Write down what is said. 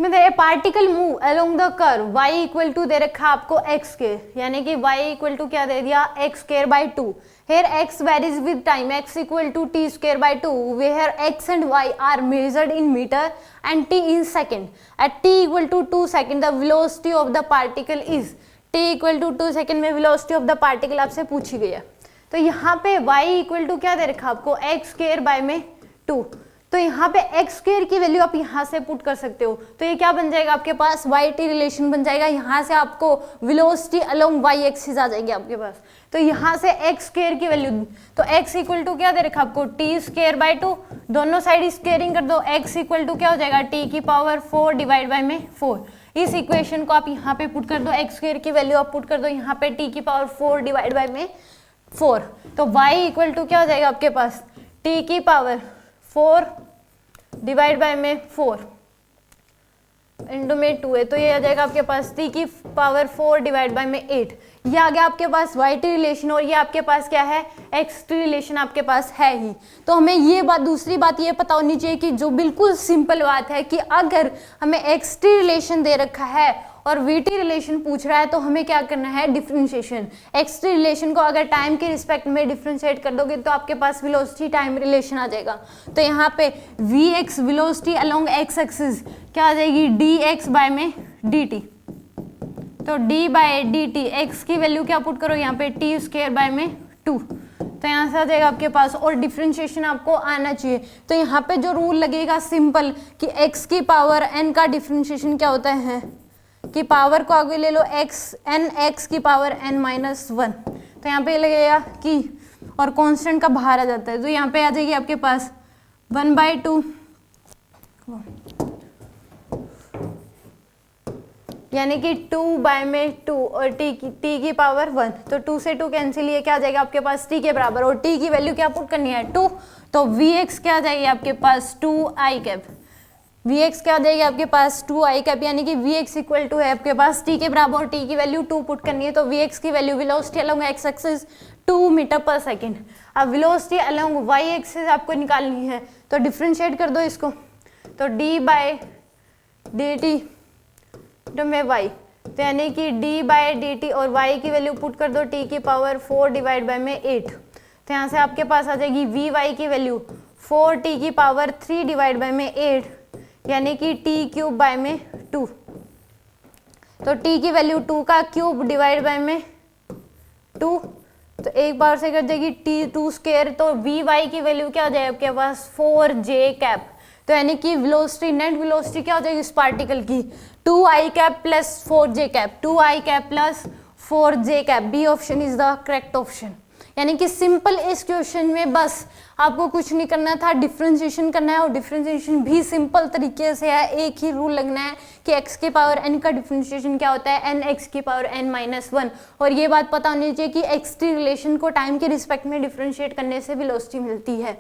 में particle move along the curve y equal to दे रखा आपको x स्क्वायर, यानी कि y इक्वल टू क्या दे दिया x square by 2। Here x varies with time, x equal to t square by 2, where x and y are measured in metre and t in second. At t equal to 2 second the velocity of the particle is, t equal to 2 second में velocity of the particle आपसे पूछी गई है। तो यहाँ पे y equal to क्या दे रखा आपको x स्क्वायर बाय में 2, तो यहाँ पे x स्क्वायर की वैल्यू आप यहाँ से पुट कर सकते हो। तो ये क्या बन जाएगा आपके पास y t रिलेशन बन जाएगा। यहाँ से आपको वेलोसिटी अलोंग y एक्सिस आ जाएगी आपके पास। तो यहाँ से x स्क्वायर की वैल्यू, तो x इक्वल टू क्या दे रखा आपको t स्क्वायर बाई 2, दोनों साइड स्क्वायरिंग कर दो, x इक्वल टू क्या हो जाएगा t की पावर 4 डिवाइड बाई में 4। इस इक्वेशन को आप यहाँ पे पुट कर दो, x स्क्वायर की वैल्यू आप पुट कर दो यहाँ पे t की पावर 4 डिवाइड बाई में 4। तो y इक्वल टू क्या हो जाएगा आपके पास t की पावर 4 डिवाइड बाय में 4 इंटू में 2 है, तो ये आ जाएगा आपके पास t की पावर 4 डिवाइड बाय में 8। ये आ गया आपके पास y t रिलेशन, और ये आपके पास क्या है x t रिलेशन आपके पास है ही। तो हमें ये बात, दूसरी बात ये पता होनी चाहिए कि जो बिल्कुल सिंपल बात है कि अगर हमें x t रिलेशन दे रखा है और v t रिलेशन पूछ रहा है तो हमें क्या करना है डिफरेंशिएशन। x t रिलेशन को अगर टाइम के रिस्पेक्ट में डिफरेंशिएट कर दोगे तो आपके पास वेलोसिटी टाइम रिलेशन आ जाएगा। तो यहाँ पे vx velocity along x axis क्या आ जाएगी dx बाय में dt। तो d बाय dt, x की वैल्यू क्या पुट करो यहाँ पे t स्क्वायर बाय में 2, तो यहाँ से आ जाएगा आपके पास, और डिफरेंशिएशन आपको आना चाहिए। तो यहाँ पे जो रूल लगेगा सिंपल कि x की पावर n का डिफरेंशिएशन क्या होता है कि पावर को आगे ले लो x n x की पावर n माइनस 1, तो यहाँ पे लगेगा कि और कांस्टेंट का बाहर आ जाता है, तो यहाँ पे आ जाएगी आपके पास 1/2 यानी कि 2 बाय में 2 और t की पावर 1, तो 2 से 2 कैंसिल, ये क्या आ जाएगा आपके पास t के बराबर, और t की वैल्यू क्या पुट करनी है 2, तो vx क्या आ जाएगी आपके पास 2i कैप, vx क्या आ जाएगी आपके पास 2i कैप, यानी कि vx इक्वल टू है आपके पास t के बराबर और t की वैल्यू 2 पुट करनी है। तो vx की value velocity along x axis 2 metre per second. अब वेलोसिटी अलोंग y एक्सिस आपको निकालनी है, तो डिफरेंशिएट कर दो इसको, तो d बाय dt तो में y, तो यानी कि d बाय dt और y की वैल्यू पुट कर दो t की पावर 4 डिवाइड बाय में 8, तो यहाँ से आपके पास आ जाएगी vy की वैल्यू 4t की पावर 3 डिवाइड बाय में 8, यानी कि t क्यूब बाय में 2। तो t की वैल्यू 2 का क्यूब डिवाइड बाय में 2, तो एक बार से कर देगी t 2 स्क्वायर, तो vy की वैल्यू क्या हो जाएगी आपके पास 4j कैप, तो यानी कि वेलोसिटी नेट वेलोसिटी क्या हो जाएगी इस पार्टिकल की 2i cap plus 4j cap, 2i cap plus 4j cap. B option is the correct option. यानी कि सिंपल इस क्वेश्चन में बस आपको कुछ नहीं करना था, डिफरेंशिएशन करना है, और डिफरेंशिएशन भी सिंपल तरीके से है। एक ही रूल लगना है कि x के पावर n का डिफरेंशिएशन क्या होता है n x की पावर n माइनस 1, और ये बात पता होनी चाहिए कि x t रिलेशन को टाइम के रिस्पेक्ट में डिफरेंशिएट करने से वेलोसिटी मिलती है।